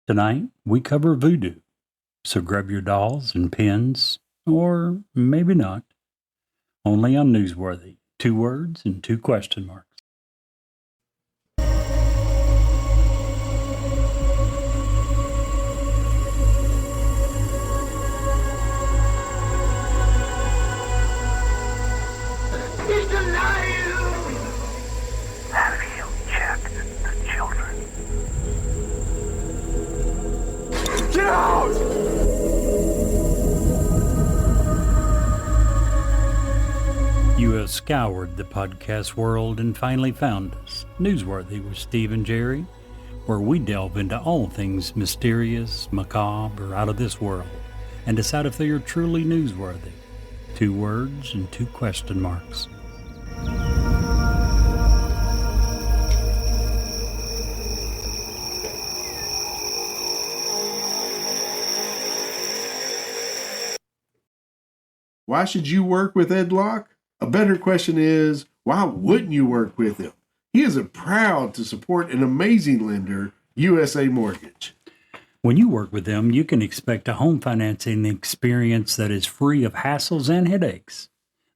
Tonight, we cover Voodoo, so grab your dolls and pens, or maybe not, only on Newsworthy. 2 words and 2 question marks. He's alive! Have you checked the children? Get out! You have scoured the podcast world and finally found us, Newsworthy with Steve and Jerry, where we delve into all things mysterious, macabre, or out of this world, and decide if they are truly newsworthy. 2 words and 2 question marks. Why should you work with Ed Locke? A better question is, why wouldn't you work with him? He is proud to support an amazing lender, USA Mortgage. When you work with them, you can expect a home financing experience that is free of hassles and headaches.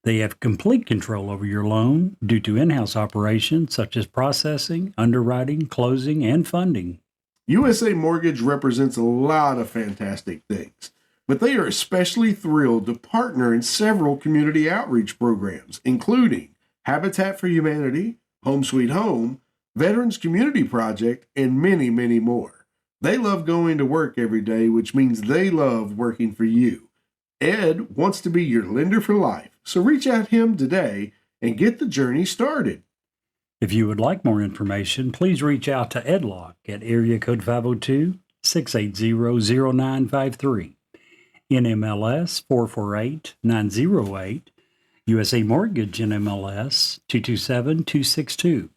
They have complete control over your loan due to in-house operations such as processing, underwriting, closing, and funding. USA Mortgage represents a lot of fantastic things, but they are especially thrilled to partner in several community outreach programs, including Habitat for Humanity, Home Sweet Home, Veterans Community Project, and many, many more. They love going to work every day, which means they love working for you. Ed wants to be your lender for life, so reach out to him today and get the journey started. If you would like more information, please reach out to Ed Locke at area code 502-680-0953, NMLS 448908, USA Mortgage NMLS 227262.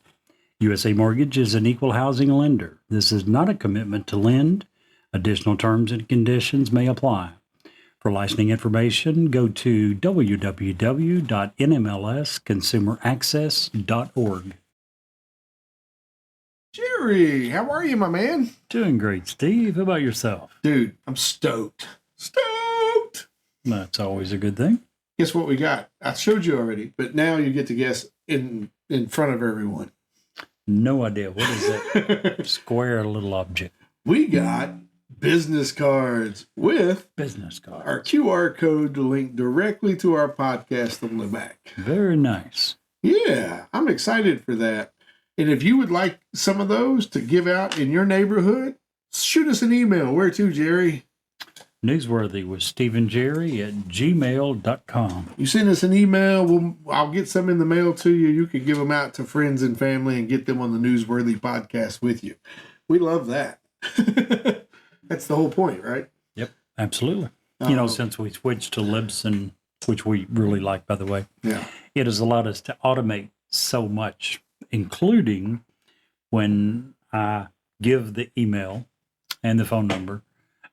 USA Mortgage is an equal housing lender. This is not a commitment to lend. Additional terms and conditions may apply. For licensing information, go to www.nmlsconsumeraccess.org. Jerry, how are you, my man? Doing great, Steve. How about yourself? Dude, I'm stoked. Stoked! That's always a good thing. Guess what we got? I showed you already, but now you get to guess in front of everyone. No idea. What is that square little object? We got business cards with Business card. our QR code to link directly to our podcast on the back. Very nice. Yeah, I'm excited for that. And if you would like some of those to give out in your neighborhood, shoot us an email. Where to, Jerry? Newsworthy with Steve and Jerry at gmail.com. You send us an email, I'll get some in the mail to you. You can give them out to friends and family and get them on the Newsworthy podcast with you. We love that. That's the whole point, right? Yep, absolutely. Since we switched to Libsyn, which we really like, by the way, Yeah. it has allowed us to automate so much, including when I give the email and the phone number.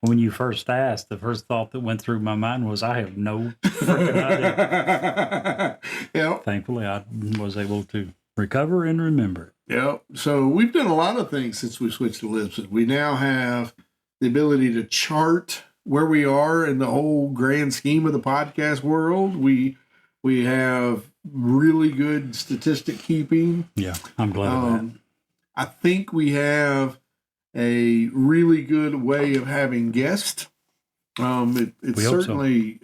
When you first asked, the first thought that went through my mind was, I have no freaking idea. Yeah. Thankfully, I was able to recover and remember it. Yeah. So we've done a lot of things since we switched to Libsyn. We now have the ability to chart where we are in the whole grand scheme of the podcast world. We have really good statistic keeping. Yeah, I'm glad of that. I think we have a really good way of having guests. It's We hope so. certainly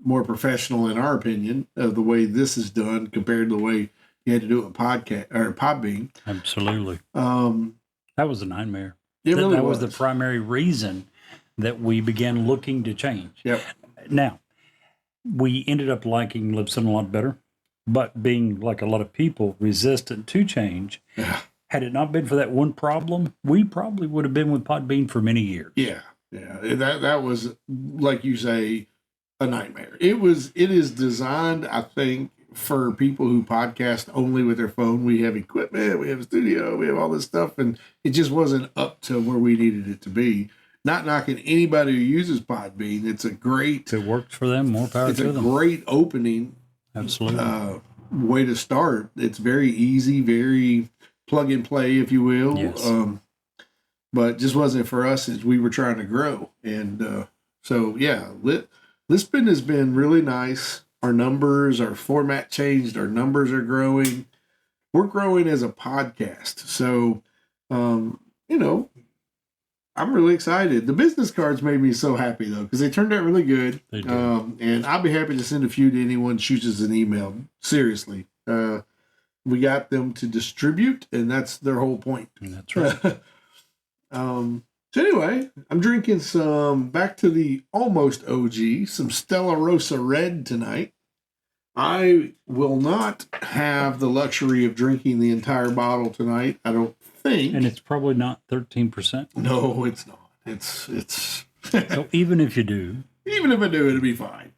more professional, in our opinion, of the way this is done compared to the way you had to do it with podcast or Podbean. Absolutely. That That was a nightmare. really That was the primary reason that we began looking to change. Yep. Now, we ended up liking Libsyn a lot better, but being, like a lot of people, resistant to change, Yeah. had it not been for that one problem, we probably would have been with Podbean for many years. Yeah. That was, like you say, a nightmare. It is designed, I think, for people who podcast only with their phone. We have equipment, we have a studio, we have all this stuff, and it just wasn't up to where we needed it to be. Not knocking anybody who uses Podbean. It's a great, If it works for them, more power it's to a them. great opening Absolutely. way to start. It's very easy, very plug and play, if you will. Yes. but just wasn't for us as we were trying to grow. And so, yeah, Lisbon has been really nice. Our numbers, our format changed. Our numbers are growing. We're growing as a podcast. So, you know, I'm really excited. The business cards made me so happy, though, because they turned out really good. They did. And I'll be happy to send a few to anyone who shoots us an email. Seriously. We got them to distribute, and that's their whole point. That's right. So anyway, I'm drinking some, back to the almost OG, some Stella Rosa Red tonight. I will not have the luxury of drinking the entire bottle tonight, I don't think. And it's probably not 13%. No, it's not. It's So even if you do, even if I do, it'll be fine.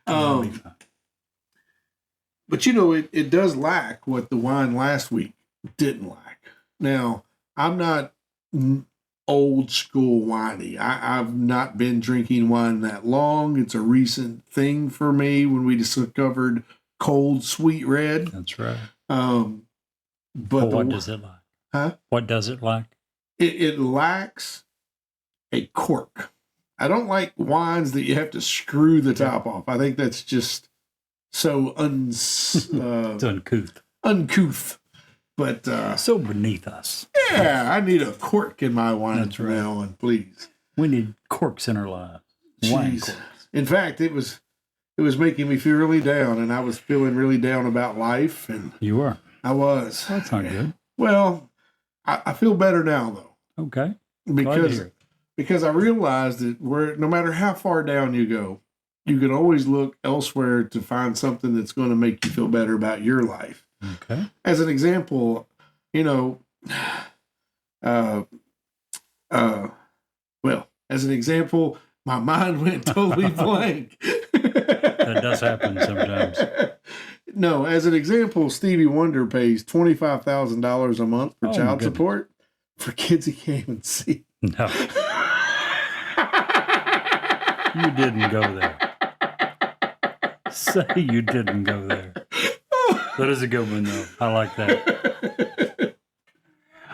it'll be fine. But you know, it does lack what the wine last week didn't lack. Now, I'm not old school winey. I've not been drinking wine that long. It's a recent thing for me when we discovered cold sweet red. That's right. But What does it lack? Huh? What does it lack? It lacks a cork. I don't like wines that you have to screw the top off. I think that's just so It's uncouth. uncouth. But So beneath us. yeah, I need a cork in my wine That's from right. now on, please. We need corks in our lives. Wine Jeez. corks. In fact, it was making me feel really down, and I was feeling really down about life, and You are. I was. That's not good. Well, I feel better now though, Okay. Glad to because hear it. because I realized that no matter how far down you go, you can always look elsewhere to find something that's going to make you feel better about your life. Okay. As an example, you know, well, as an example, my mind went totally blank. That does happen sometimes. No, as an example, Stevie Wonder pays $25,000 a month for Oh, my child goodness. support for kids he can't even see. No, you didn't go there. Say you didn't go there. That is a good one, though. I like that.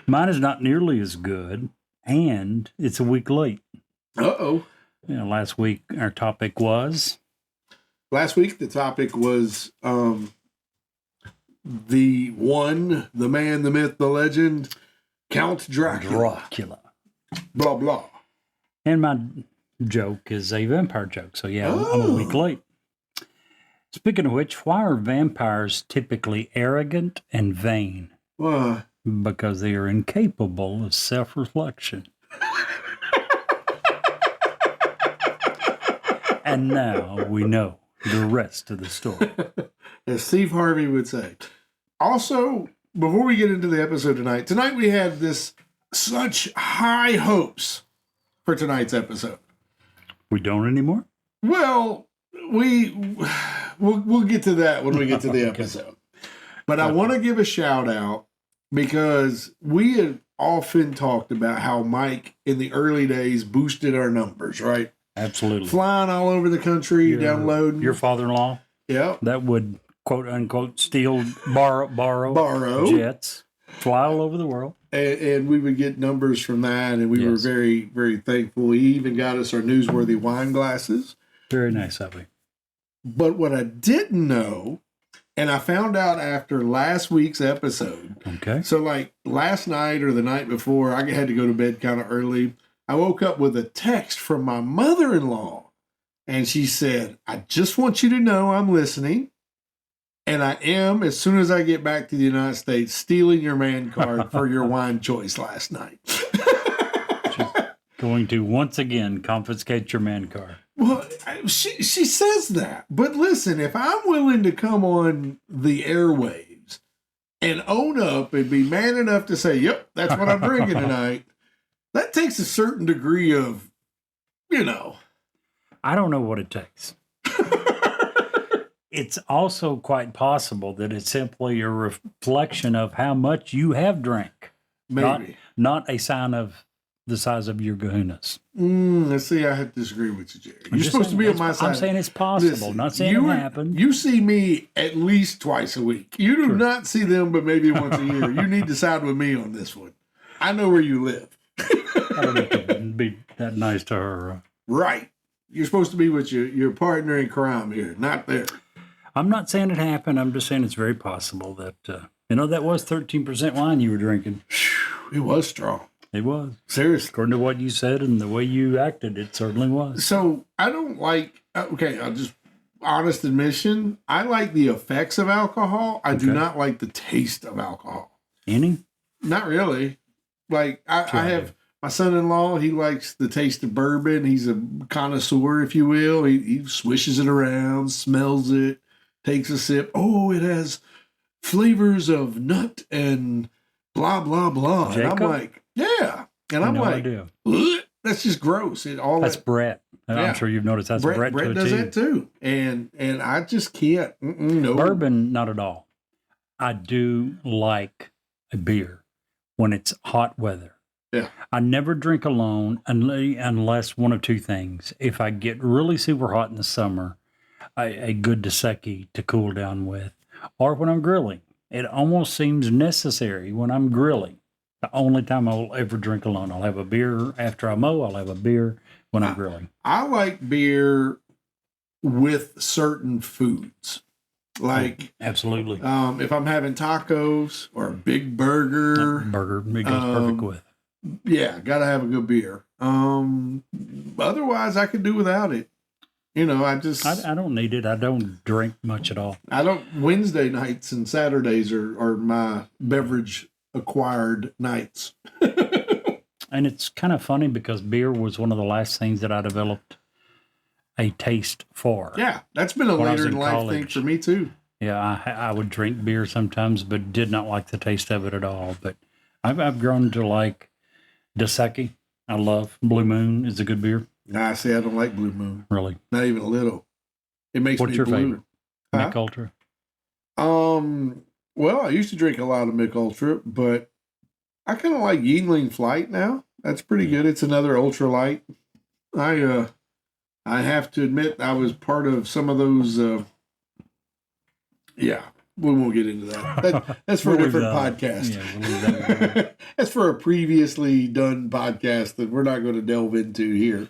Mine is not nearly as good, and it's a week late. Uh-oh. You know, last week our topic was Last week, the topic was the man, the myth, the legend, Count Dracula. Dracula. Blah, blah. And my joke is a vampire joke. So, yeah, I'm a week late. Speaking of which, why are vampires typically arrogant and vain? Why? Because they are incapable of self-reflection. And now we know the rest of the story. As Steve Harvey would say. Also, before we get into the episode tonight we had such high hopes for tonight's episode. We don't anymore? Well, we'll get to that when we get to the Okay. episode. But I want to give a shout out because we had often talked about how Mike in the early days boosted our numbers, right? Absolutely. Flying all over the country, downloading. Your father-in-law, Yep. that would, quote unquote, borrow jets, fly all over the world. And we would get numbers from that, and we were Yes. very, very thankful. He even got us our newsworthy wine glasses. Very nice of you. But what I didn't know, and I found out after last week's episode, Okay. so like last night or the night before, I had to go to bed kind of early. I woke up with a text from my mother-in-law, and she said, "I just want you to know I'm listening. And I am, as soon as I get back to the United States, stealing your man card for your wine choice last night." Going to once again confiscate your man card. Well, she says that. But listen, if I'm willing to come on the airwaves and own up and be man enough to say, "Yep, that's what I'm drinking tonight," that takes a certain degree of, I don't know what it takes. It's also quite possible that it's simply a reflection of how much you have drank. maybe. Not a sign of the size of your kahunas. Let's see, I have to disagree with you, Jerry. You're just supposed to be saying on my it's- side. I'm saying it's possible, Listen, not saying it happened. You see me at least twice a week. You do not see them but maybe once a year. You need to side with me on this one. I know where you live. I don't have to be that nice to her. Right. You're supposed to be with your partner in crime here, not there. I'm not saying it happened. I'm just saying it's very possible that, that was 13% wine you were drinking. It was strong. It was. Seriously. According to what you said and the way you acted, it certainly was. So I don't like, okay, I'll just, honest admission, I like the effects of alcohol. I do not like the taste of alcohol. Any? Not really. Like, I have my son-in-law, he likes the taste of bourbon. He's a connoisseur, if you will. He swishes it around, smells it, takes a sip. Oh, it has flavors of nut and blah, blah, blah. Jacob? And I'm like, yeah. And I'm like, that's just gross. That's Brett. I'm sure you've noticed that's Brett does that too. And I just can't. No. Bourbon, not at all. I do like a beer when it's hot weather. Yeah. I never drink alone unless one of two things. If I get really super hot in the summer, a good Dos Equis to cool down with, or when I'm grilling. It almost seems necessary when I'm grilling. The only time I'll ever drink alone. I'll have a beer after I mow. I'll have a beer when I'm grilling. I like beer with certain foods. Like, absolutely. If I'm having tacos or a big burger. It goes perfect with. Yeah, got to have a good beer. Otherwise, I could do without it. I don't need it. I don't drink much at all. Wednesday nights and Saturdays are my beverage acquired nights. And it's kind of funny because beer was one of the last things that I developed a taste for. Yeah, that's been a later in life thing for me too. Yeah, I would drink beer sometimes, but did not like the taste of it at all. But I've grown to like Dos Equis. I love Blue Moon. Is a good beer. Nah, see, I don't like Blue Moon. Really? Not even a little. It makes What's me your blue. favorite? Mick Ultra? Well, I used to drink a lot of Mick Ultra, but I kind of like Yingling Flight now. That's pretty good. It's another ultra light. I have to admit I was part of some of those. We won't get into that. That's for a different podcast. Yeah, that's for a previously done podcast that we're not going to delve into here.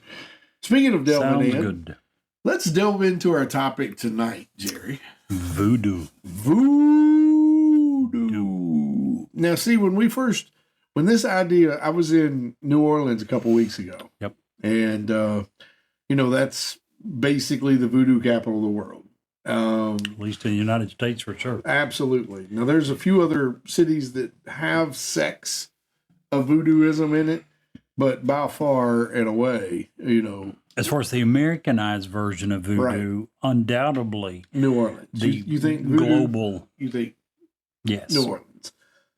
Speaking of delving in, let's delve into our topic tonight, Jerry. Voodoo. Now, see, when this idea, I was in New Orleans a couple weeks ago. Yep. And, that's basically the voodoo capital of the world. At least in the United States, for sure. Absolutely. Now, there's a few other cities that have sects of voodooism in it, but by far and away, as far as the Americanized version of voodoo, undoubtedly New Orleans. You think voodoo, global? You think yes, New Orleans,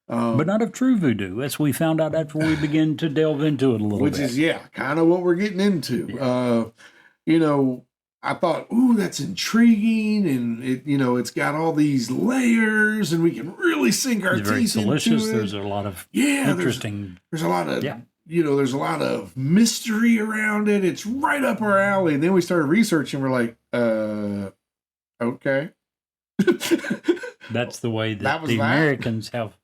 but not of true voodoo, as we found out after we began to delve into it a little bit. Which is kind of what we're getting into. Yeah. I thought, ooh, that's intriguing, and it's got all these layers, and we can really sink our teeth into it. There's a lot of interesting. There's a lot of there's a lot of mystery around it. It's right up our alley. And then we started researching. We're like, okay. That's the way that the Americans have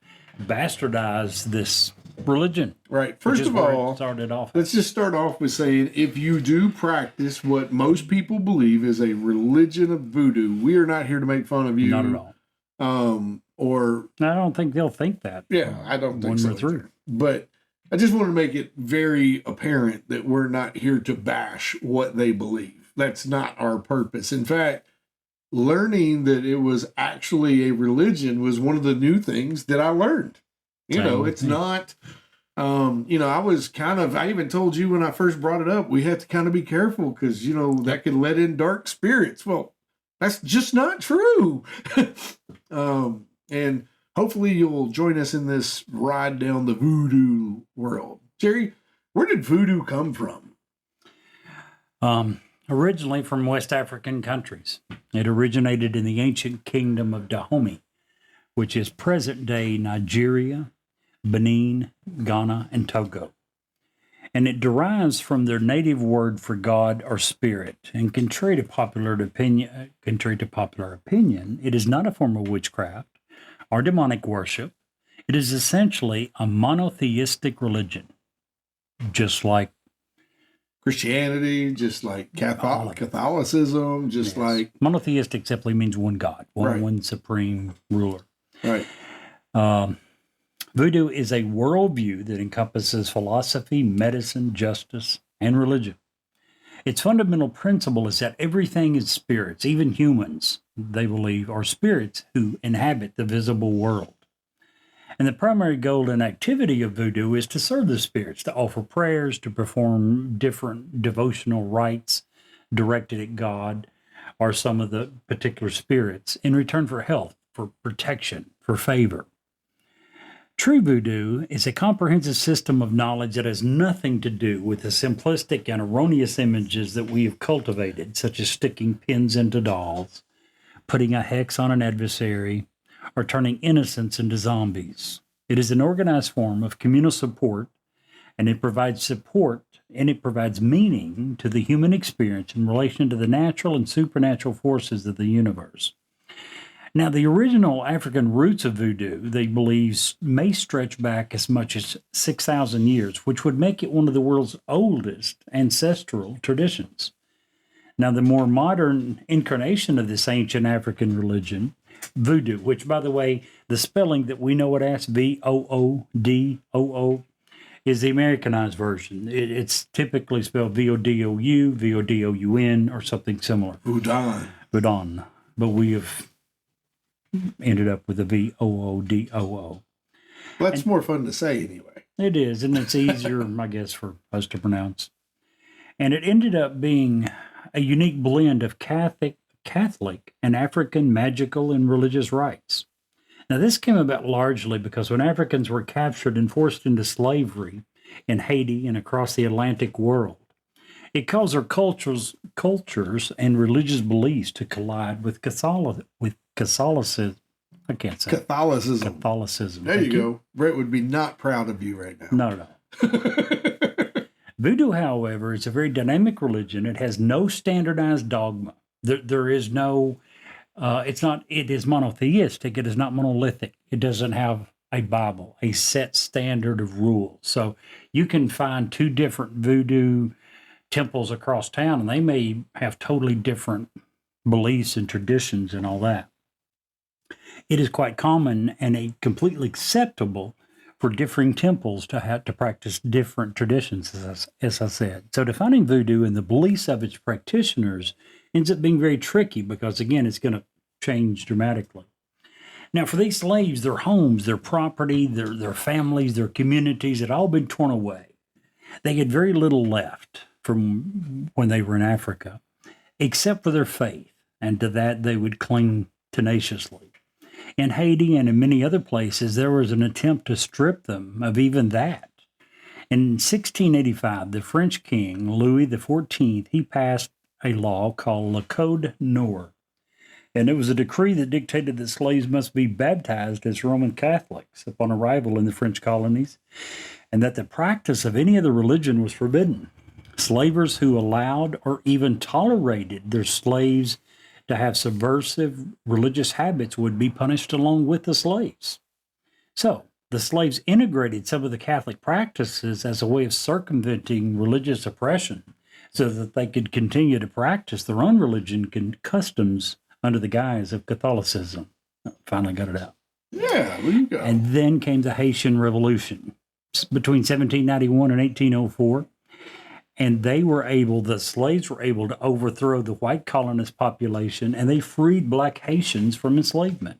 bastardized this religion. Right. First of all, started off. Let's just start off with saying, if you do practice what most people believe is a religion of voodoo, we are not here to make fun of you. Not at all. Or I don't think they'll think that. Yeah, I don't think when so. We're through. But I just want to make it very apparent that we're not here to bash what they believe. That's not our purpose. In fact, learning that it was actually a religion was one of the new things that I learned. It's not, I even told you when I first brought it up, we had to kind of be careful because, that could let in dark spirits. Well, that's just not true. And hopefully you'll join us in this ride down the voodoo world. Jerry, where did voodoo come from? Originally from West African countries. It originated in the ancient kingdom of Dahomey, which is present-day Nigeria, Benin, Ghana, and Togo. And it derives from their native word for God or spirit. And contrary to popular opinion, it is not a form of witchcraft or demonic worship. It is essentially a monotheistic religion. just like Christianity, just like Catholicism, just like monotheistic simply means one God, one supreme ruler. Right. Voodoo is a worldview that encompasses philosophy, medicine, justice, and religion. Its fundamental principle is that everything is spirits, even humans, they believe, are spirits who inhabit the visible world. And the primary goal and activity of voodoo is to serve the spirits, to offer prayers, to perform different devotional rites directed at God or some of the particular spirits in return for health, for protection, for favor. True voodoo is a comprehensive system of knowledge that has nothing to do with the simplistic and erroneous images that we have cultivated, such as sticking pins into dolls, putting a hex on an adversary, or turning innocents into zombies. It is an organized form of communal support, and it provides meaning to the human experience in relation to the natural and supernatural forces of the universe. Now, the original African roots of voodoo, they believe, may stretch back as much as 6,000 years, which would make it one of the world's oldest ancestral traditions. Now, the more modern incarnation of this ancient African religion, voodoo, which, by the way, the spelling that we know it as, Voodoo, is the Americanized version. It's typically spelled Vodou, Vodoun, or something similar. Voodoo. But we have ended up with a Voodoo. Well, that's more fun to say anyway. It is, and it's easier, I guess, for us to pronounce. And it ended up being a unique blend of Catholic and African magical and religious rites. Now, this came about largely because when Africans were captured and forced into slavery in Haiti and across the Atlantic world, it caused their cultures and religious beliefs to collide with Catholicism. I can't say Catholicism. Catholicism. There you go. Brett would be not proud of you right now. Not at all. Voodoo, however, is a very dynamic religion. It has no standardized dogma. There is no, it is monotheistic. It is not monolithic. It doesn't have a Bible, a set standard of rules. So you can find two different voodoo temples across town, and they may have totally different beliefs and traditions and all that. It is quite common and completely acceptable for differing temples to have to practice different traditions, as I said. So defining voodoo and the beliefs of its practitioners ends up being very tricky because, again, it's going to change dramatically. Now, for these slaves, their homes, their property, their families, their communities had all been torn away. They had very little left from when they were in Africa, except for their faith, and to that they would cling tenaciously. In Haiti and in many other places, there was an attempt to strip them of even that. In 1685, the French king, Louis XIV, he passed a law called Le Code Noir, and it was a decree that dictated that slaves must be baptized as Roman Catholics upon arrival in the French colonies, and that the practice of any other religion was forbidden. Slavers who allowed or even tolerated their slaves to have subversive religious habits would be punished along with the slaves. So, the slaves integrated some of the Catholic practices as a way of circumventing religious oppression so that they could continue to practice their own religion and customs under the guise of Catholicism. Finally got it out. Yeah, there you go. And then came the Haitian Revolution between 1791 and 1804. And the slaves were able to overthrow the white colonist population, and they freed black Haitians from enslavement.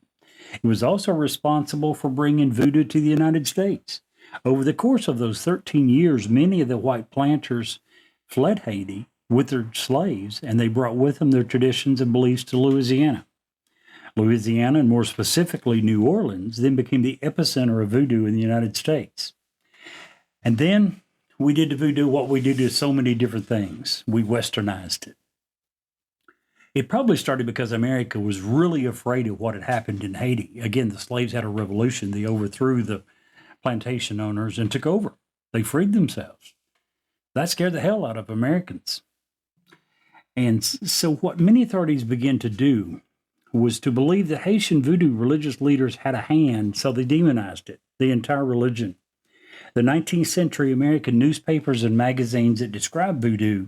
It was also responsible for bringing voodoo to the United States. Over the course of those 13 years, many of the white planters fled Haiti with their slaves, and they brought with them their traditions and beliefs to Louisiana. Louisiana, and more specifically New Orleans, then became the epicenter of voodoo in the United States. And then we did to voodoo what we do to so many different things. We westernized it. It probably started because America was really afraid of what had happened in Haiti. Again, the slaves had a revolution. They overthrew the plantation owners and took over. They freed themselves. That scared the hell out of Americans. And so what many authorities began to do was to believe that Haitian voodoo religious leaders had a hand, so they demonized it, the entire religion. The 19th century American newspapers and magazines that described voodoo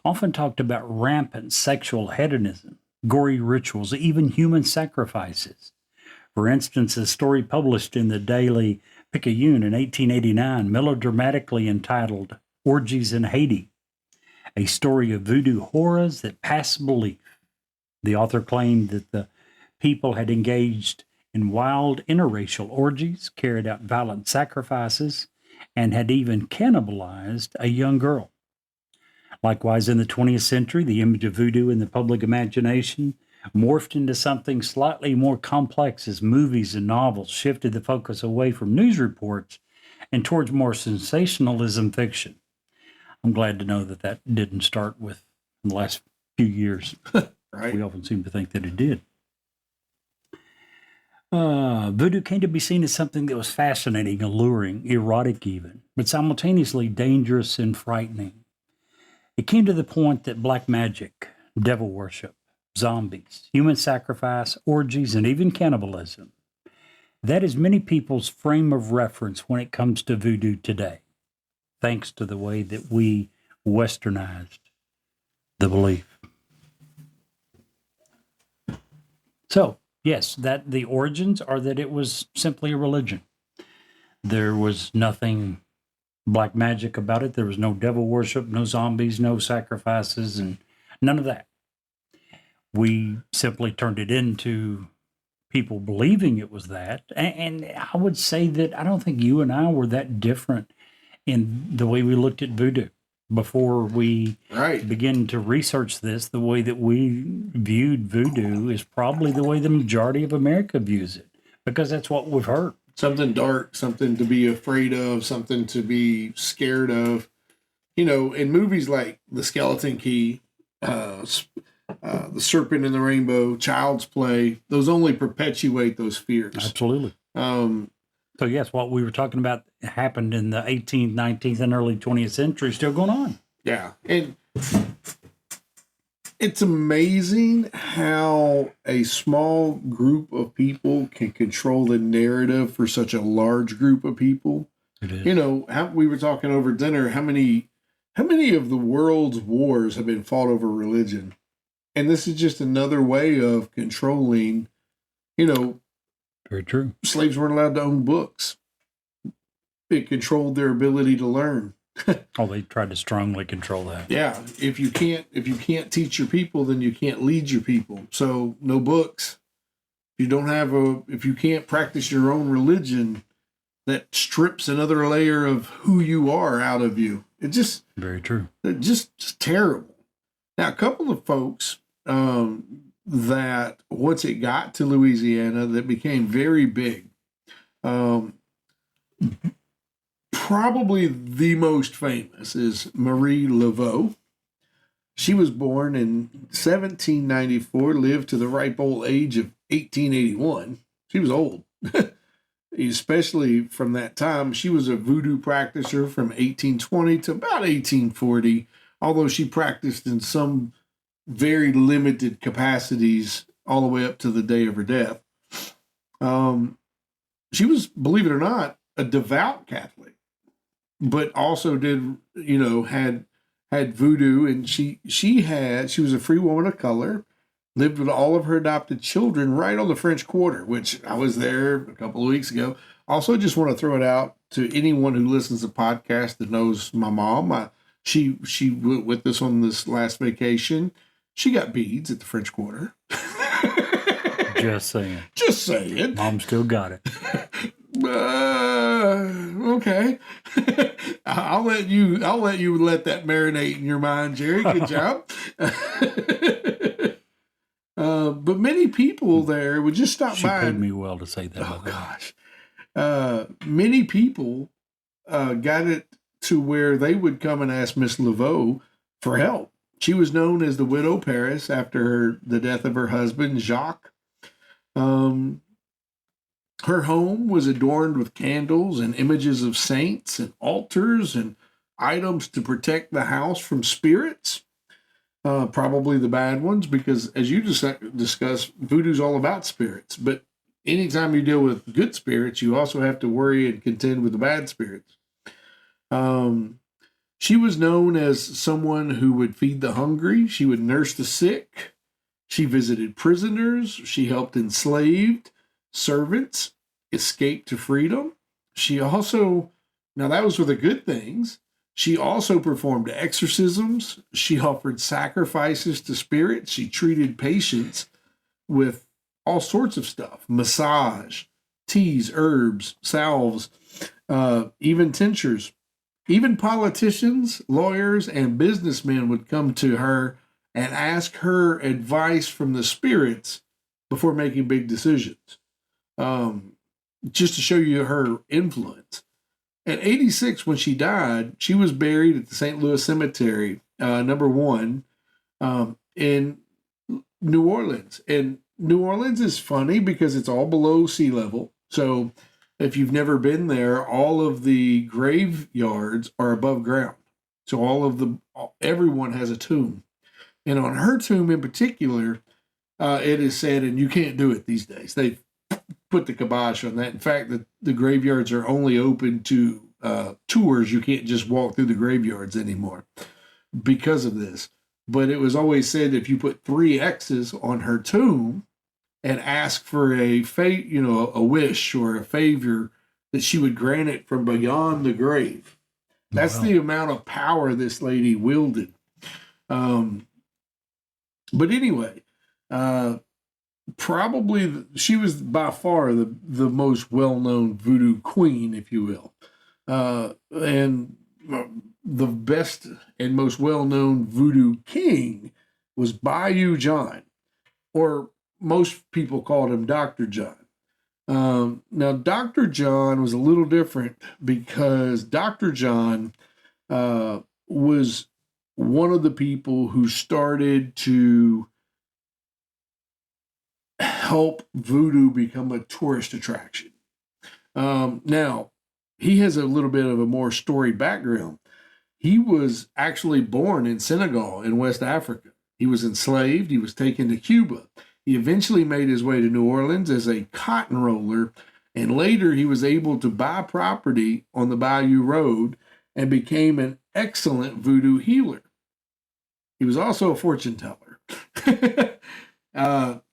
often talked about rampant sexual hedonism, gory rituals, even human sacrifices. For instance, a story published in the Daily Picayune in 1889, melodramatically entitled Orgies in Haiti, a story of voodoo horrors that passed belief. The author claimed that the people had engaged in wild interracial orgies, carried out violent sacrifices, and had even cannibalized a young girl. Likewise, in the 20th century, the image of voodoo in the public imagination morphed into something slightly more complex as movies and novels shifted the focus away from news reports and towards more sensationalism fiction. I'm glad to know that that didn't start with in the last few years. Right. We often seem to think that it did. Voodoo came to be seen as something that was fascinating, alluring, erotic even, but simultaneously dangerous and frightening. It came to the point that black magic, devil worship, zombies, human sacrifice, orgies, and even cannibalism. That is many people's frame of reference when it comes to voodoo today, thanks to the way that we westernized the belief. So, yes, that the origins are that it was simply a religion. There was nothing black magic about it. There was no devil worship, no zombies, no sacrifices, and none of that. We simply turned it into people believing it was that. And I would say that I don't think you and I were that different in the way we looked at voodoo. Before we begin to research this, the way that we viewed voodoo is probably the way the majority of America views it, because that's what we've heard. Something dark, something to be afraid of, something to be scared of. You know, in movies like The Skeleton Key, The Serpent in the Rainbow, Child's Play, those only perpetuate those fears. Absolutely. So, yes, what we were talking about happened in the 18th, 19th, and early 20th century, still going on. Yeah. And it's amazing how a small group of people can control the narrative for such a large group of people. It is. You know, we were talking over dinner, how many of the world's wars have been fought over religion? And this is just another way of controlling, you know. Very true. Slaves weren't allowed to own books. It controlled their ability to learn. Oh, they tried to strongly control that. Yeah, if you can't teach your people, then you can't lead your people. So no books. If you can't practice your own religion, that strips another layer of who you are out of you. It just very true. Just terrible. Now, a couple of folks that once it got to Louisiana that became very big. Probably the most famous is Marie Laveau. She was born in 1794, lived to the ripe old age of 1881. She was old, especially from that time. She was a voodoo practitioner from 1820 to about 1840, although she practiced in some very limited capacities all the way up to the day of her death. She was, believe it or not, a devout Catholic, but also had voodoo, and she was a free woman of color, lived with all of her adopted children right on the French Quarter, which I was there a couple of weeks ago. Also, just want to throw it out to anyone who listens to the podcast that knows my mom. She went with us on this last vacation. She got beads at the French Quarter. Just saying. Just saying. Mom still got it. Okay. I'll let you let that marinate in your mind, Jerry. Good job. But many people there would just stop by. She paid me well to say that. Oh gosh. Many people got it to where they would come and ask Miss Laveau for help. She was known as the Widow Paris after the death of her husband, Jacques. Her home was adorned with candles and images of saints and altars and items to protect the house from spirits, probably the bad ones, because as you discussed, voodoo's all about spirits. But anytime you deal with good spirits, you also have to worry and contend with the bad spirits. She was known as someone who would feed the hungry. She would nurse the sick. She visited prisoners. She helped enslaved servants escape to freedom. She also, now that was for the good things. She also performed exorcisms. She offered sacrifices to spirits. She treated patients with all sorts of stuff, massage, teas, herbs, salves, even tinctures. Even politicians, lawyers, and businessmen would come to her and ask her advice from the spirits before making big decisions, just to show you her influence. At 86, when she died, she was buried at the St. Louis Cemetery, number 1, in New Orleans. And New Orleans is funny because it's all below sea level. So if you've never been there, all of the graveyards are above ground. So everyone has a tomb. And on her tomb in particular, it is said, and you can't do it these days, they've put the kibosh on that. In fact, the graveyards are only open to tours. You can't just walk through the graveyards anymore because of this. But it was always said if you put 3 X's on her tomb and ask for a wish or a favor, that she would grant it from beyond the grave. That's the amount of power this lady wielded. But anyway, probably she was by far the most well-known voodoo queen, if you will. And the best and most well-known voodoo king was Bayou John, or most people called him Dr. John. Now, Dr. John was a little different because Dr. John was one of the people who started to help voodoo become a tourist attraction. Now, he has a little bit of a more storied background. He was actually born in Senegal in West Africa. He was enslaved. He was taken to Cuba. He eventually made his way to New Orleans as a cotton roller, and later he was able to buy property on the Bayou Road and became an excellent voodoo healer. He was also a fortune teller.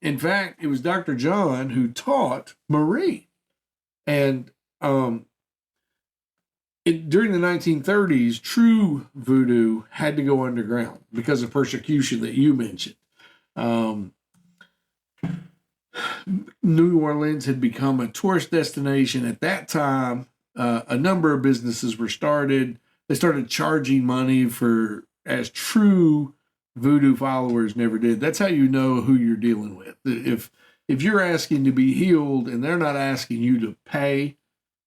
In fact, it was Dr. John who taught Marie. And during the 1930s, true voodoo had to go underground because of persecution that you mentioned. New Orleans had become a tourist destination. At that time, a number of businesses were started. They started charging money as true voodoo followers never did. That's how you know who you're dealing with. If you're asking to be healed and they're not asking you to pay,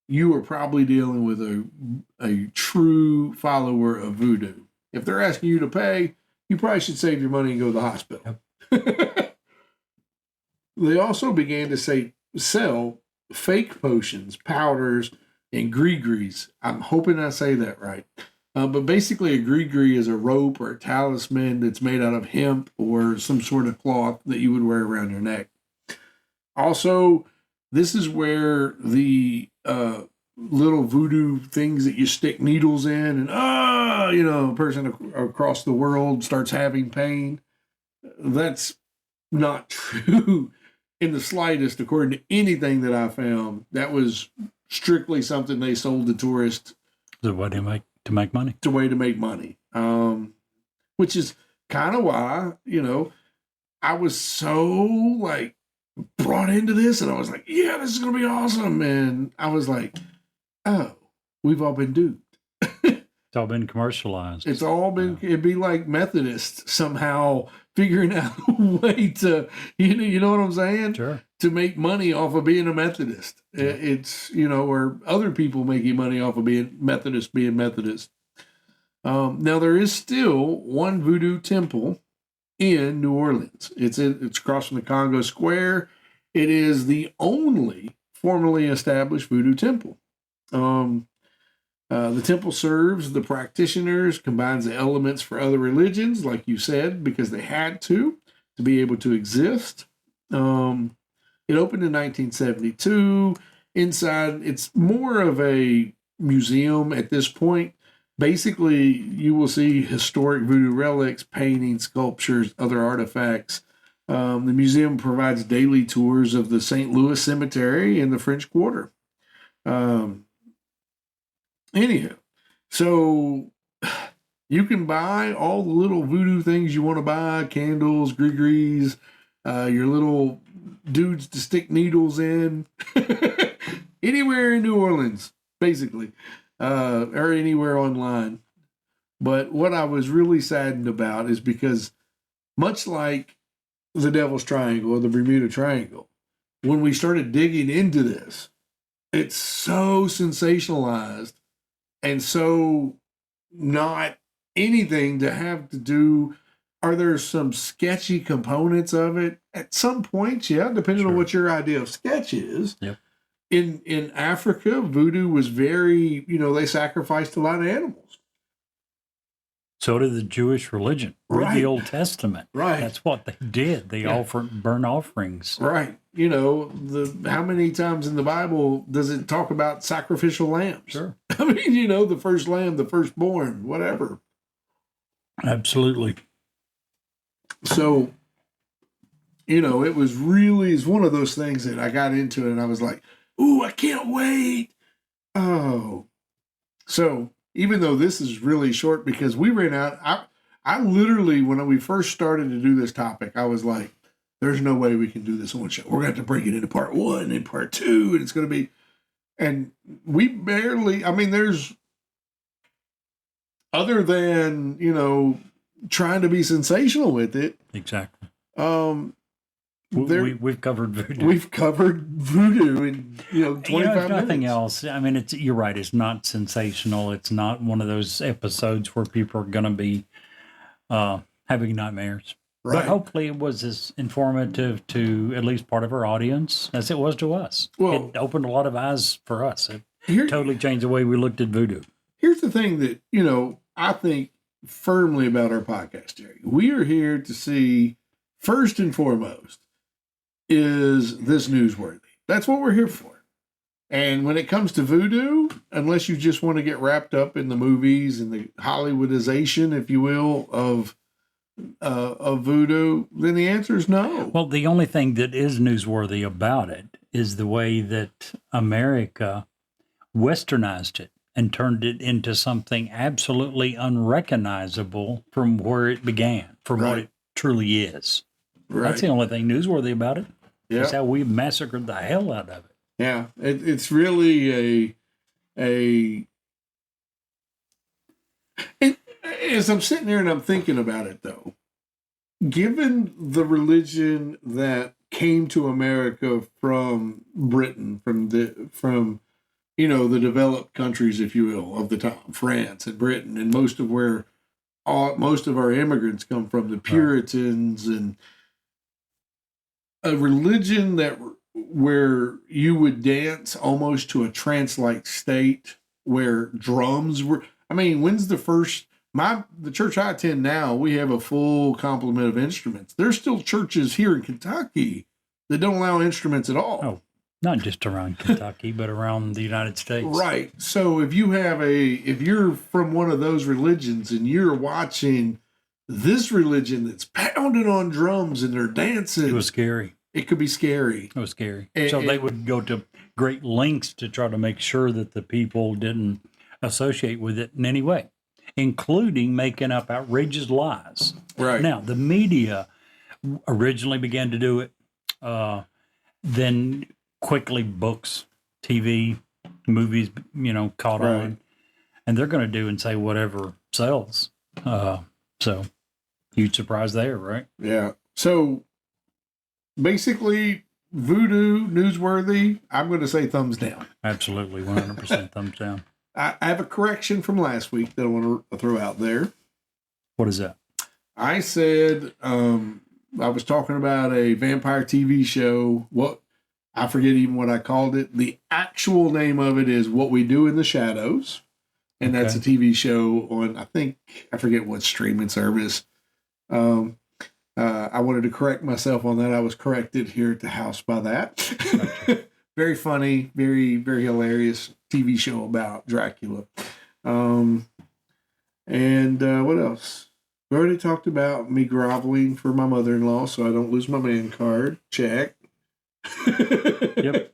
you are probably dealing with a true follower of voodoo. If they're asking you to pay, you probably should save your money and go to the hospital. Yep. They also began to sell fake potions, powders, and gree-grees. I'm hoping I say that right. But basically, a gree-gree is a rope or a talisman that's made out of hemp or some sort of cloth that you would wear around your neck. Also, this is where the little voodoo things that you stick needles in and, a person across the world starts having pain. That's not true in the slightest, according to anything that I found. That was strictly something they sold to tourists. The way to make money. It's a way to make money. Which is kind of why, I was so brought into this, and I was like, yeah, this is going to be awesome. And I was like, oh, we've all been duped. It's all been commercialized. It's all been, it'd be like Methodists somehow figuring out a way to, you know what I'm saying? Sure. To make money off of being a Methodist. Yeah. It's, or other people making money off of being Methodist. Now, there is still one voodoo temple in New Orleans. It's across from the Congo Square. It is the only formally established voodoo temple. The temple serves the practitioners, combines the elements for other religions, like you said, because they had to be able to exist. It opened in 1972. Inside, it's more of a museum at this point. basically, you will see historic voodoo relics, paintings, sculptures, other artifacts. The museum provides daily tours of the St. Louis Cemetery in the French Quarter. Anyhow, so you can buy all the little voodoo things you want to buy, candles, gree-grees, your little dudes to stick needles in, anywhere in New Orleans, basically, or anywhere online. But what I was really saddened about is because much like the Devil's Triangle or the Bermuda Triangle, when we started digging into this, it's so sensationalized and so not anything to have to do. Are there some sketchy components of it? At some points, yeah, depending on what your idea of sketch is. Yep. In Africa, voodoo was very, they sacrificed a lot of animals. So did the Jewish religion. Read the Old Testament. Right. That's what they did. They offered burnt offerings. Right. How many times in the Bible does it talk about sacrificial lambs? Sure. I mean, the first lamb, the firstborn, whatever. Absolutely. So, it's one of those things that I got into and I was like, ooh, I can't wait. Oh. So, even though this is really short because we ran out, I literally, when we first started to do this topic, I was like, there's no way we can do this in one show. We're going to have to break it into part 1 and part 2, and it's going to be, and we barely, there's, other than, trying to be sensational with it. Exactly. We've covered voodoo. We've covered voodoo in 25 minutes. Nothing else. You're right. It's not sensational. It's not one of those episodes where people are going to be having nightmares. Right. But hopefully it was as informative to at least part of our audience as it was to us. Well, it opened a lot of eyes for us. It totally changed the way we looked at voodoo. Here's the thing that, I think firmly about our podcast, Jerry. We are here to see, first and foremost, is this newsworthy? That's what we're here for. And when it comes to voodoo, unless you just want to get wrapped up in the movies and the Hollywoodization, if you will, of voodoo, then the answer is no. Well, the only thing that is newsworthy about it is the way that America westernized it and turned it into something absolutely unrecognizable from where it began, from what it truly is. Right. That's the only thing newsworthy about it. Yeah. That's how we massacred the hell out of it. Yeah, it's really as I'm sitting there and I'm thinking about it, though, given the religion that came to America from Britain, from the developed countries, if you will, of the time, France and Britain, and most of our immigrants come from, the Puritans, and a religion where you would dance almost to a trance-like state, where drums were. When's the first? The church I attend now, we have a full complement of instruments. There's still churches here in Kentucky that don't allow instruments at all. Oh, not just around Kentucky, but around the United States. Right. So if you're from one of those religions and you're watching this religion that's pounding on drums and they're dancing, it was scary. It could be scary. It was scary. So they would go to great lengths to try to make sure that the people didn't associate with it in any way, including making up outrageous lies. Right. Now, the media originally began to do it, then quickly books, TV, movies, caught on. And they're going to do and say whatever sells. So, huge surprise there, right? Yeah. So, basically, voodoo, newsworthy, I'm going to say thumbs down. Absolutely, 100% thumbs down. I have a correction from last week that I want to throw out there. What is that? I said I was talking about a vampire TV show. I forget even what I called it. The actual name of it is What We Do in the Shadows. And that's a TV show on, I forget what streaming service. I wanted to correct myself on that. I was corrected here at the house by that. Gotcha. Very funny, very, very hilarious TV show about Dracula. And what else? We already talked about me groveling for my mother-in-law so I don't lose my man card. Check. Yep.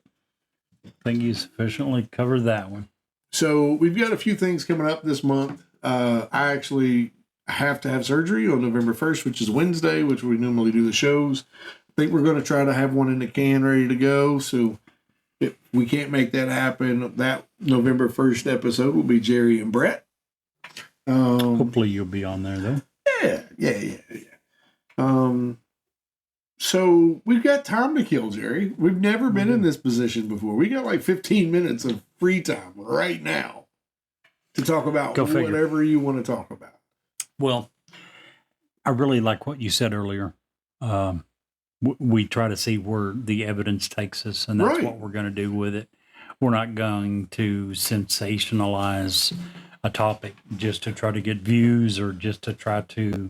I think you sufficiently covered that one. So we've got a few things coming up this month. I actually have to have surgery on November 1st, which is Wednesday, which we normally do the shows. I think we're going to try to have one in the can ready to go. So if we can't make that happen, that November 1st episode will be Jerry and Brett. Hopefully you'll be on there, though. Yeah. So we've got time to kill, Jerry. We've never been in this position before. We got like 15 minutes of free time right now to talk about whatever you want to talk about. Well, I really like what you said earlier. We try to see where the evidence takes us, and that's what we're going to do with it. We're not going to sensationalize a topic just to try to get views or just to try to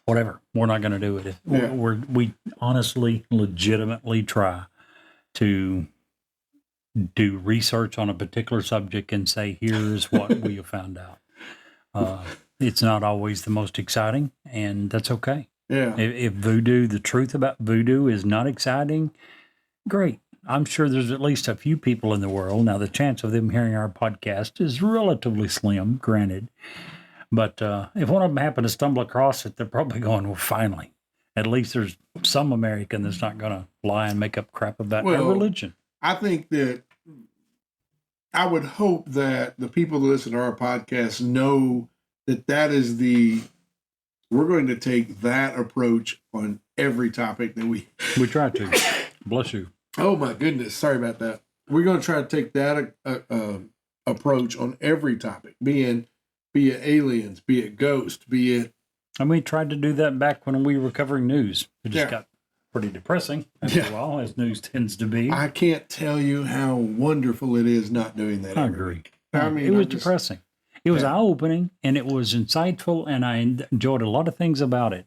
whatever. We're not going to do it. We honestly, legitimately try to do research on a particular subject and say, here's what we have found out. It's not always the most exciting, and that's okay. Yeah. If voodoo, the truth about voodoo is not exciting, great. I'm sure there's at least a few people in the world. Now, the chance of them hearing our podcast is relatively slim, granted. But if one of them happened to stumble across it, they're probably going, well, finally. At least there's some American that's not going to lie and make up crap about our religion. I think that I would hope that the people that listen to our podcast know that is we're going to take that approach on every topic that we try to. Bless you. Oh my goodness. Sorry about that. We're going to try to take that approach on every topic, be it aliens, be it ghosts, be it. And we tried to do that back when we were covering news. It just got pretty depressing after a while, as news tends to be. I can't tell you how wonderful it is not doing that. I agree. I mean, it was depressing. It was eye-opening, and it was insightful, and I enjoyed a lot of things about it.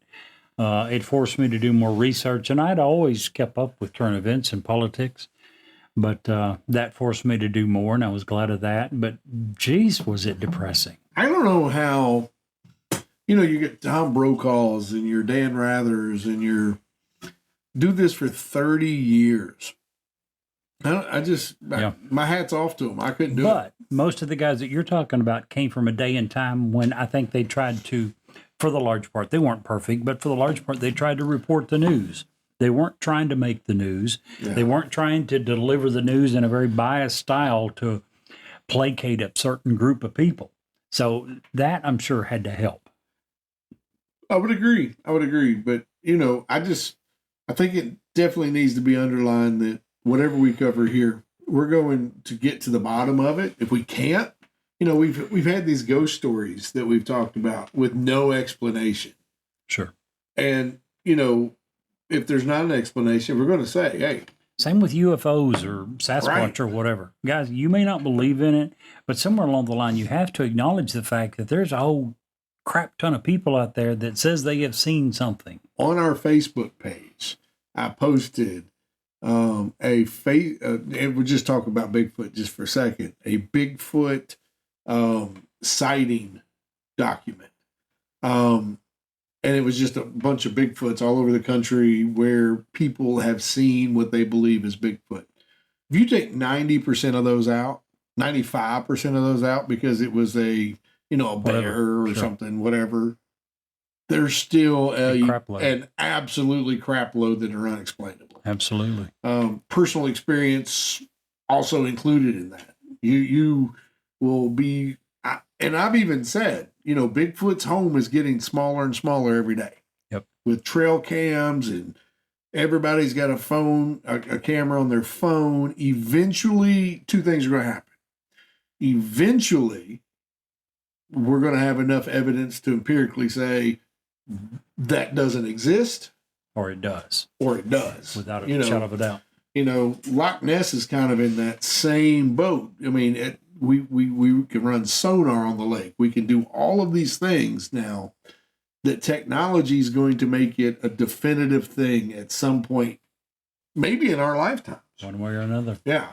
It forced me to do more research, and I'd always kept up with current events and politics, but that forced me to do more, and I was glad of that. But, geez, was it depressing. I don't know how, you get Tom Brokaw's and your Dan Rathers and your do this for 30 years. My hat's off to them. I couldn't do it. But most of the guys that you're talking about came from a day and time when I think they tried to, for the large part, they weren't perfect, but for the large part, they tried to report the news. They weren't trying to make the news. Yeah. They weren't trying to deliver the news in a very biased style to placate a certain group of people. So that, I'm sure, had to help. I would agree. But, I think it definitely needs to be underlined that whatever we cover here, we're going to get to the bottom of it. If we can't, we've had these ghost stories that we've talked about with no explanation. Sure. And, if there's not an explanation, we're going to say, hey. Same with UFOs or Sasquatch or whatever. Guys, you may not believe in it, but somewhere along the line, you have to acknowledge the fact that there's a whole crap ton of people out there that says they have seen something. On our Facebook page, I posted and we'll just talk about Bigfoot just for a second, a Bigfoot sighting document. And it was just a bunch of Bigfoots all over the country where people have seen what they believe is Bigfoot. If you take 90% of those out, 95% of those out because it was a bear or something, whatever, there's still an absolutely crap load that are unexplainable. Absolutely. Personal experience also included in that. You will be, and I've even said, Bigfoot's home is getting smaller and smaller every day. Yep. With trail cams and everybody's got a phone, a camera on their phone. Eventually, two things are going to happen. Eventually, we're going to have enough evidence to empirically say that doesn't exist. Or it does. Without a shadow of a doubt. Loch Ness is kind of in that same boat. I mean, we can run sonar on the lake. We can do all of these things now that technology is going to make it a definitive thing at some point, maybe in our lifetimes. One way or another. Yeah.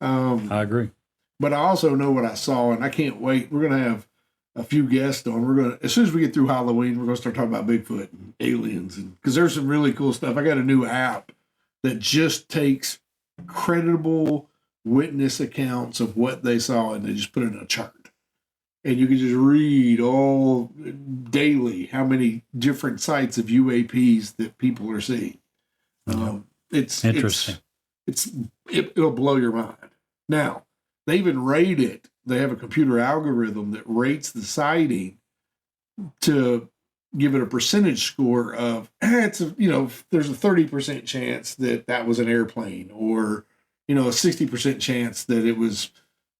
I agree. But I also know what I saw, and I can't wait. We're going to have a few guests on. We're gonna, as soon as we get through Halloween, we're gonna start talking about Bigfoot and aliens, and because there's some really cool stuff. I got a new app that just takes credible witness accounts of what they saw and they just put it in a chart, and you can just read all daily how many different sites of UAPs that people are seeing. It's interesting. It'll blow your mind. Now, they even rate it. They have a computer algorithm that rates the sighting to give it a percentage score of, there's a 30% chance that was an airplane, or, a 60% chance that it was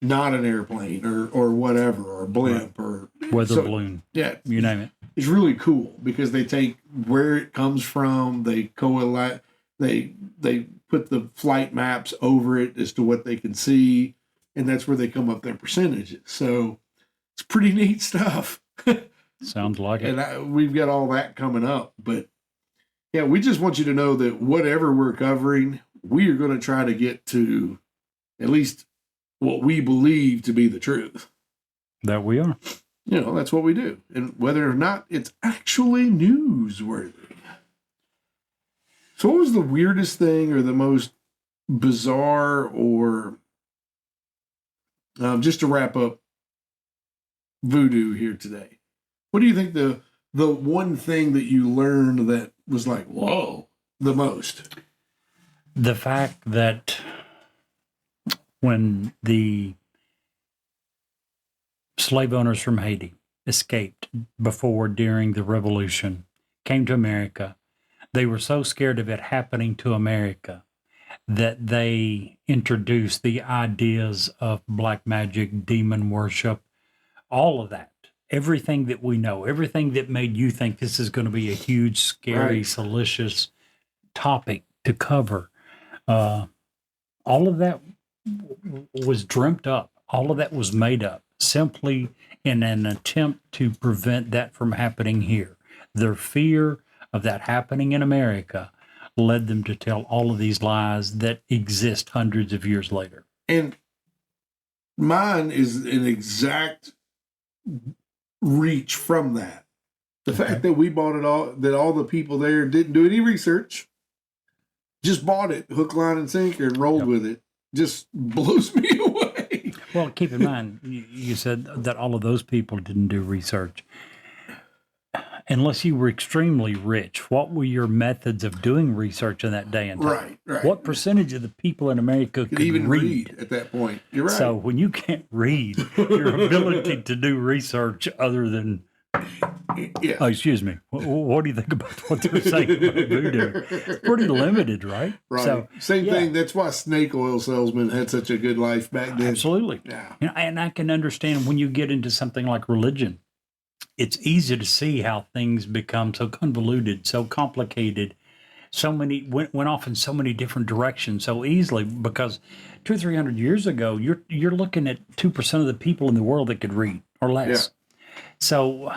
not an airplane, or whatever, or a blimp, right. or weather balloon. Yeah. You name it. It's really cool because they take where it comes from, they correlate, they put the flight maps over it as to what they can see, and that's where they come up their percentages. So it's pretty neat stuff. Sounds like it. And we've got all that coming up. But yeah, we just want you to know that whatever we're covering, we are going to try to get to at least what we believe to be the truth. That we are. That's what we do. And whether or not it's actually newsworthy. So what was the weirdest thing or the most bizarre, or just to wrap up Voodoo here today, what do you think the one thing that you learned that was like, whoa, the most? The fact that when the slave owners from Haiti escaped during the revolution, came to America, they were so scared of it happening to America that they introduced the ideas of black magic, demon worship, all of that. Everything that we know, everything that made you think this is going to be a huge, scary, right. salacious topic to cover. All of that was dreamt up. All of that was made up simply in an attempt to prevent that from happening here. Their fear of that happening in America led them to tell all of these lies that exist hundreds of years later. And mine is an exact reach from that. The fact that we bought it all, that all the people there didn't do any research, just bought it hook, line, and sinker and rolled with it, just blows me away. Well, keep in mind, you said that all of those people didn't do research. Unless you were extremely rich, what were your methods of doing research in that day and time? Right. What percentage of the people in America could even read at that point? You're right. So when you can't read, your ability to do research other than, oh, excuse me, what do you think about what they're saying about voodoo? It's pretty limited, right? Right. So, Same thing. That's why snake oil salesmen had such a good life back then. Absolutely. Yeah. And I can understand when you get into something like religion, it's easy to see how things become so convoluted, so complicated, so many went off in so many different directions so easily, because 200 or 300 years ago, you're looking at 2% of the people in the world that could read or less. Yeah. So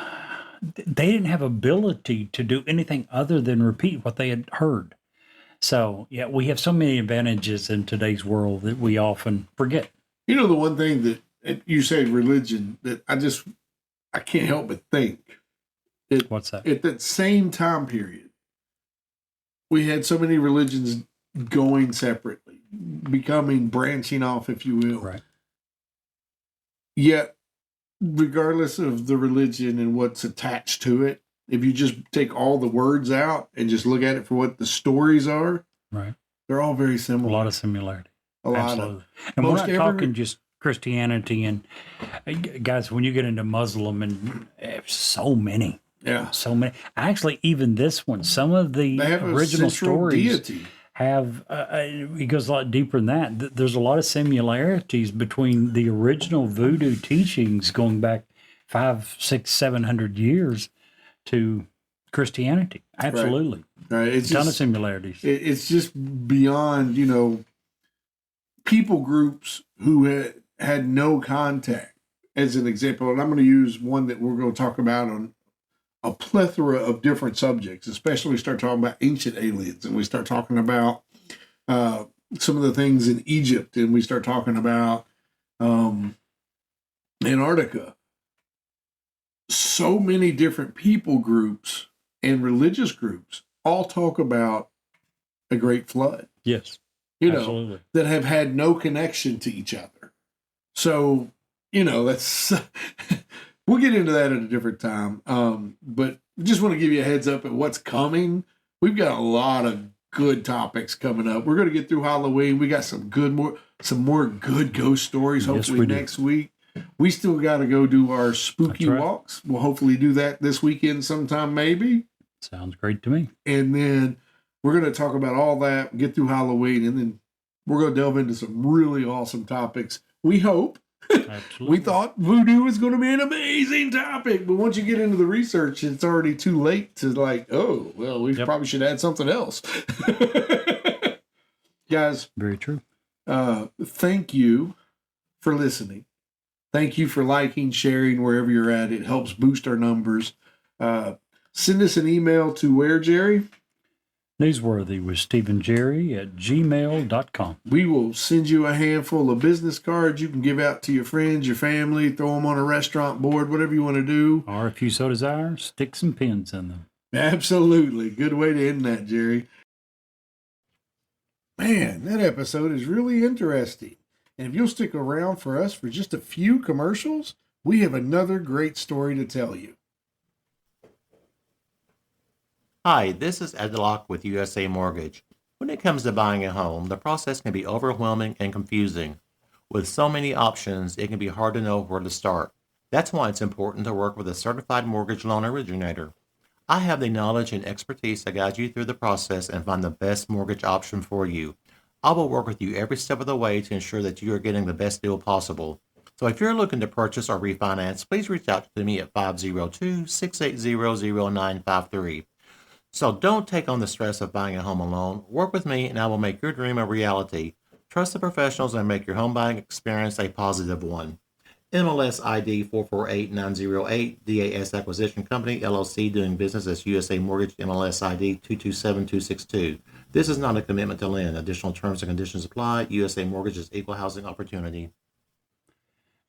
they didn't have ability to do anything other than repeat what they had heard. So yeah, we have so many advantages in today's world that we often forget. The one thing that you said, religion, that I can't help but think. What's that? At that same time period, we had so many religions going separately, branching off, if you will. Right. Yet, regardless of the religion and what's attached to it, if you just take all the words out and just look at it for what the stories are, right, they're all very similar. A lot of similarity. Absolutely. And we're not talking just Christianity and guys, when you get into Muslim, and so many. Yeah. So many. Actually, even this one, some of the original stories deity. have, it goes a lot deeper than that. There's a lot of similarities between the original voodoo teachings going back 500, 600, 700 years to Christianity. Absolutely. Right. It's a ton of similarities. It's just beyond, people groups who had no contact, as an example. And I'm going to use one that we're going to talk about on a plethora of different subjects, especially we start talking about ancient aliens, and we start talking about some of the things in Egypt, and we start talking about Antarctica. so many different people groups and religious groups all talk about a great flood, Yes, you know, absolutely. that have had no connection to each other. So, that's, we'll get into that at a different time. But just want to give you a heads up at what's coming. We've got a lot of good topics coming up. We're going to get through Halloween. We got some more good ghost stories, Yes, hopefully we do. next week. We still got to go do our spooky That's right. walks. We'll hopefully do that this weekend sometime, maybe. Sounds great to me. And then we're going to talk about all that, get through Halloween, and then we're going to delve into some really awesome topics. We hope. Absolutely. We thought voodoo was going to be an amazing topic, but once you get into the research, it's already too late to we probably should add something else. Guys, Very true. thank you for listening. Thank you for liking, sharing wherever you're at. It helps boost our numbers. Send us an email to where, Jerry? Newsworthy with Stephen Jerry at gmail.com. We will send you a handful of business cards you can give out to your friends, your family, throw them on a restaurant board, whatever you want to do. Or if you so desire, stick some pins in them. Absolutely. Good way to end that, Jerry. Man, that episode is really interesting. And if you'll stick around for us for just a few commercials, we have another great story to tell you. Hi, this is Ed Locke with USA Mortgage. When it comes to buying a home, the process can be overwhelming and confusing. With so many options, it can be hard to know where to start. That's why it's important to work with a certified mortgage loan originator. I have the knowledge and expertise to guide you through the process and find the best mortgage option for you. I will work with you every step of the way to ensure that you are getting the best deal possible. So if you're looking to purchase or refinance, please reach out to me at 502-680-0953. So don't take on the stress of buying a home alone. Work with me and I will make your dream a reality. Trust the professionals and make your home buying experience a positive one. MLS ID 448908, DAS Acquisition Company, LLC, doing business as USA Mortgage, MLS ID 227262. This is not a commitment to lend. Additional terms and conditions apply. USA Mortgage is equal housing opportunity.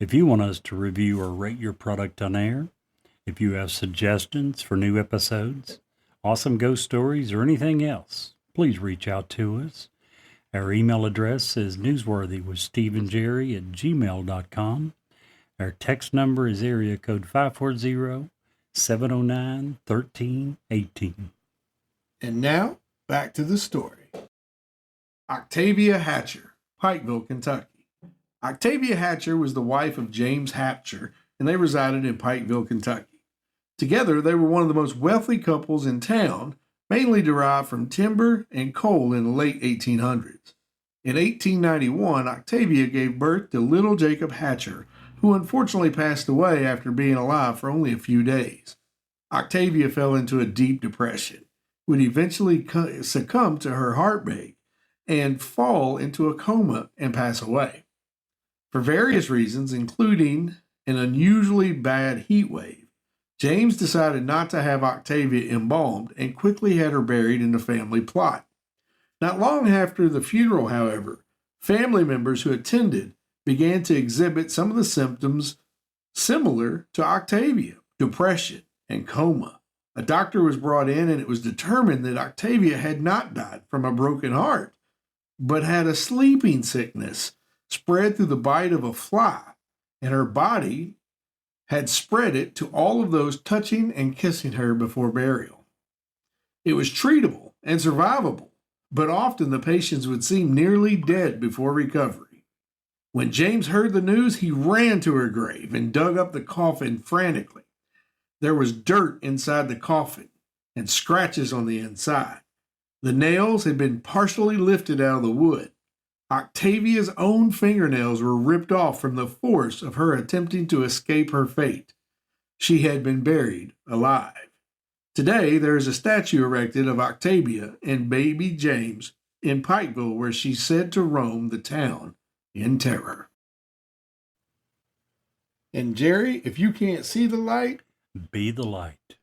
If you want us to review or rate your product on air, if you have suggestions for new episodes, awesome ghost stories, or anything else, please reach out to us. Our email address is newsworthyWithStephenJerry@gmail.com. Our text number is area code 540-709-1318. And now, back to the story. Octavia Hatcher, Pikeville, Kentucky. Octavia Hatcher was the wife of James Hatcher, and they resided in Pikeville, Kentucky. Together, they were one of the most wealthy couples in town, mainly derived from timber and coal in the late 1800s. In 1891, Octavia gave birth to little Jacob Hatcher, who unfortunately passed away after being alive for only a few days. Octavia fell into a deep depression, would eventually succumb to her heartbreak and fall into a coma and pass away. For various reasons, including an unusually bad heat wave, James decided not to have Octavia embalmed and quickly had her buried in the family plot. Not long after the funeral, however, family members who attended began to exhibit some of the symptoms similar to Octavia: depression and coma. A doctor was brought in and it was determined that Octavia had not died from a broken heart, but had a sleeping sickness spread through the bite of a fly, and her body had spread it to all of those touching and kissing her before burial. It was treatable and survivable, but often the patients would seem nearly dead before recovery. When James heard the news, he ran to her grave and dug up the coffin frantically. There was dirt inside the coffin and scratches on the inside. The nails had been partially lifted out of the wood. Octavia's own fingernails were ripped off from the force of her attempting to escape her fate. She had been buried alive. Today, there is a statue erected of Octavia and baby James in Pikeville, where she's said to roam the town in terror. And Jerry, if you can't see the light, Be the light.